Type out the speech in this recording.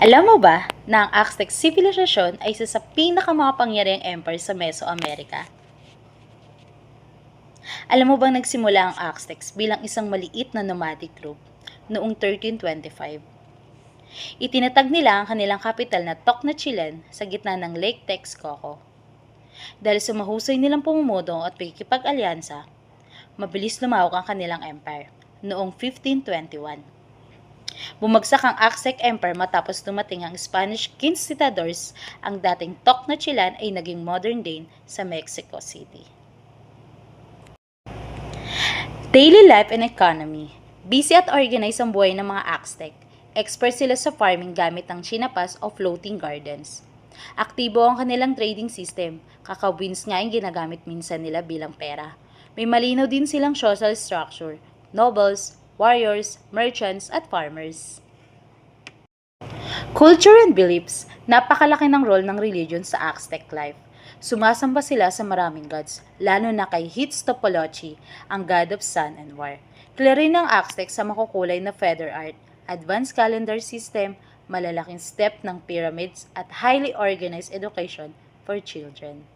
Alam mo ba na ang Aztec Civilization ay isa sa pinakamakapangyarihang empire sa Mesoamerica? Alam mo bang nagsimula ang Aztecs bilang isang maliit na nomadic group noong 1325? Itinatag nila ang kanilang kapital na Tocnochilan sa gitna ng Lake Texcoco. Dahil sa mahusay nilang pumumuno at pakikipag-alyansa, mabilis lumawak ang kanilang empire noong 1521. Bumagsak ang Aztec Empire matapos dumating ang Spanish conquistadors. Ang dating Tocnochilan ay naging modern-day sa Mexico City. Daily life and economy. Busy at organized ang buhay ng mga Aztec. Expert sila sa farming gamit ang chinapas o floating gardens. Aktibo ang kanilang trading system. Kakawins nga yung ginagamit minsan nila bilang pera. May malinaw din silang social structure. Nobles, warriors, merchants, at farmers. Culture and beliefs. Napakalaki ng role ng religion sa Aztec life. Sumasamba sila sa maraming gods, lalo na kay Huitzilopochtli, ang god of sun and war. Kilala rin ng Aztec sa makukulay na feather art, advanced calendar system, malalaking step ng pyramids, at highly organized education for children.